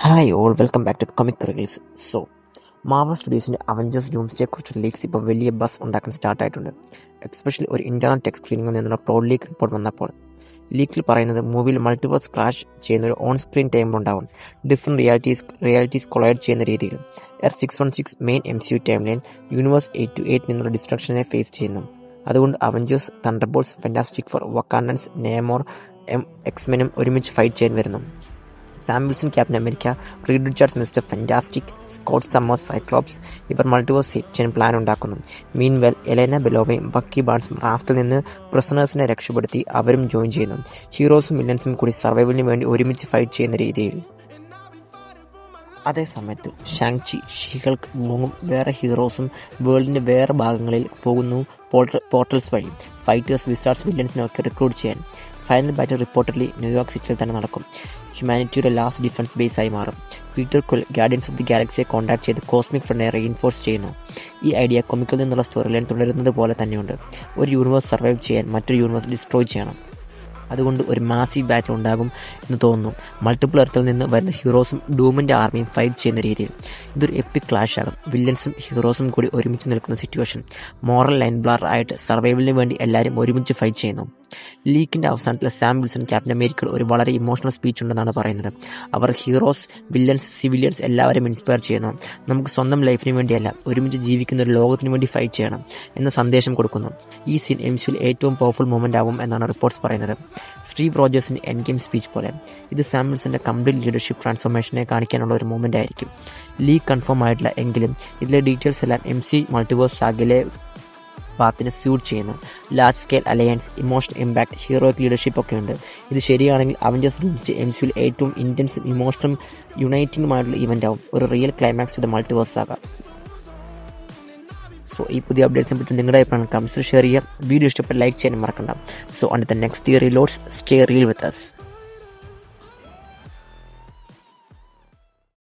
Hi all welcome back to comic release. Marvel സ്റ്റുഡിയോസിൻ്റെ Avengers Doomsday കുറിച്ചുള്ള leaks ഇപ്പോൾ വലിയ ബസ് ഉണ്ടാക്കാൻ സ്റ്റാർട്ടായിട്ടുണ്ട്. എക്സ്പെഷ്യലി ഒരു ഇന്റർണൽ ടെക് സ്ക്രീനിങ്ങിൽ നിന്നുള്ള പ്രോ ലീക്ക് റിപ്പോർട്ട് വന്നപ്പോൾ. ലീക്കിൽ പറയുന്നത് മൂവിയിൽ മൾട്ടിവേഴ്സ് ക്രാഷ് ചെയ്യുന്ന ഒരു ഓൺ സ്ക്രീൻ ടൈം ഉണ്ടാവും, ഡിഫറെൻറ്റ് റിയാലിറ്റീസ് കൊളൈഡ് ചെയ്യുന്ന രീതിയിൽ. R616 main MCU time line universe 828 നിന്നുള്ള ഡിസ്ട്രക്ഷനെ ഫേസ് ചെയ്യുന്നു. അതുകൊണ്ട് അവഞ്ചേഴ്സ്, തണ്ടർബോൾട്സ്, ഫാന്റാസ്റ്റിക് ഫോർ, വക്കാണ്ടൻസ്, നേമോർ, എക്സ്മെനും ഒരുമിച്ച് ഫൈറ്റ് ചെയ്യാൻ വരുന്നു. Sam Wilson captain America, read Richards mister fantastic, Scott summers Cyclops ഇവർ മൾട്ടിവേഴ്സ് ചെയ്യാൻ പ്ലാൻ ഉണ്ടാക്കുന്നു. മീൻവെൽ എലേന ബെലോവയും ബക്കി ബാൺസും റാഫ്റ്റിൽ നിന്ന് പ്രിസണേഴ്സിനെ രക്ഷപ്പെടുത്തി അവരും ജോയിൻ ചെയ്യുന്നു. ഹീറോസും വില്ലൻസും കൂടി സർവൈവലിന് വേണ്ടി ഒരുമിച്ച് ഫൈറ്റ് ചെയ്യുന്ന രീതിയിൽ. അതേസമയത്ത് ഷാങ്ചി, ഷീഹൾക്ക്, വോങ്ങും വേറെ ഹീറോസും വേൾഡിൻ്റെ വേറെ ഭാഗങ്ങളിൽ പോകുന്നു പോർട്ടൽസ് വഴി ഫൈറ്റേഴ്സ്, വിസാർഡ്സ്, വില്ലൻസിനൊക്കെ റിക്രൂട്ട് ചെയ്യാൻ. ഫൈനൽ ബാറ്റിൽ റിപ്പോർട്ടഡ്ലി ന്യൂയോർക്ക് സിറ്റിയിൽ തന്നെ നടക്കും. ഹ്യൂമാനിറ്റിയുടെ ലാസ്റ്റ് ഡിഫൻസ് ബേസായി മാറും. Peter Quill Guardians of the ഗാലക്സിയെ കോൺടാക്ട് ചെയ്ത് കോസ്മിക് ഫ്രണ്ടിനെ റീഇൻഫോഴ്സ് ചെയ്യുന്നു. ഈ ഐഡിയ കൊമിക്കിൽ നിന്നുള്ള സ്റ്റോറി ലൈൻ തുടരുന്നത് പോലെ തന്നെയുണ്ട്. ഒരു യൂണിവേഴ്സ് സർവൈവ് ചെയ്യാൻ മറ്റൊരു യൂണിവേഴ്സ് ഡിസ്ട്രോയ് ചെയ്യണം. അതുകൊണ്ട് ഒരു മാസീവ് ബാറ്റിൽ ഉണ്ടാകും എന്ന് തോന്നുന്നു. മൾട്ടിപ്പിൾ എർത്തിൽ നിന്ന് വരുന്ന ഹീറോസും ഡൂമിൻ്റെ ആർമിയും ഫൈറ്റ് ചെയ്യുന്ന രീതിയിൽ. ഇതൊരു എപ്പിക് ക്ലാഷ് ആകും. വില്ലൻസും ഹീറോസും കൂടി ഒരുമിച്ച് നിൽക്കുന്ന സിറ്റുവേഷൻ. മോറൽ ലൈൻ ബ്ലാർ ആയിട്ട് സർവൈവലിന് വേണ്ടി എല്ലാവരും ഒരുമിച്ച് ഫൈറ്റ് ചെയ്യുന്നു. ലീക്കിൻ്റെ അവസാനത്തിൽ സാം വിൽസൺ ക്യാപ്റ്റൻ അമേരിക്കയിൽ ഒരു വളരെ ഇമോഷണൽ സ്പീച്ച് ഉണ്ടെന്നാണ് പറയുന്നത്. അവർ ഹീറോസ്, വില്ലൻസ്, സിവിലിയൻസ് എല്ലാവരും ഇൻസ്പയർ ചെയ്യുന്നു. നമുക്ക് സ്വന്തം ലൈഫിന് വേണ്ടിയല്ല, ഒരുമിച്ച് ജീവിക്കുന്ന ഒരു ലോകത്തിന് വേണ്ടി ഫൈറ്റ് ചെയ്യണം എന്ന സന്ദേശം കൊടുക്കുന്നു. ഈ സീൻ MCUവിൽ ഏറ്റവും പവർഫുൾ മൊമെൻ്റ് ആകും എന്നാണ് റിപ്പോർട്ട്സ് പറയുന്നത്. സ്റ്റീവ് റോജേഴ്സിൻ്റെ എൻഡ് ഗെയിം സ്പീച്ച് പോലെ ഇത് സാം വിൽസൻ്റെ കംപ്ലീറ്റ് ലീഡർഷിപ്പ് ട്രാൻസ്ഫോർമേഷനെ കാണിക്കാനുള്ള ഒരു മൊമെൻ്റ് ആയിരിക്കും. ലീക്ക് കൺഫേം ആയിട്ടില്ല എങ്കിലും ഇതിലെ ഡീറ്റെയിൽസ് എല്ലാം MCU മൾട്ടിവേഴ്സ് സാഗയിലെ പാത്തിന് സ്യൂട്ട് ചെയ്യുന്നു. Large scale alliance, emotional impact, heroic leadership ഒക്കെ ഉണ്ട്. ഇത് ശരിയാണെങ്കിൽ അവഞ്ചേഴ്സ് ഡൂംസ്ഡേ MCUവിൽ ഏറ്റവും ഇൻറ്റൻസും ഇമോഷണലും യുണൈറ്റിംഗുമായിട്ടുള്ള ഇവൻ്റ് ആവും. ഒരു real climax to the multiverse ആകാം. ഈ പുതിയ അപ്ഡേറ്റ്സിനെ പറ്റി നിങ്ങളുടെ അഭിപ്രായം കമൻസിൽ ഷെയർ ചെയ്യുക. വീഡിയോ ഇഷ്ടപ്പെട്ട് ലൈക്ക് ചെയ്യാനും മറക്കണ്ട. Until the next theory lords, stay real with us.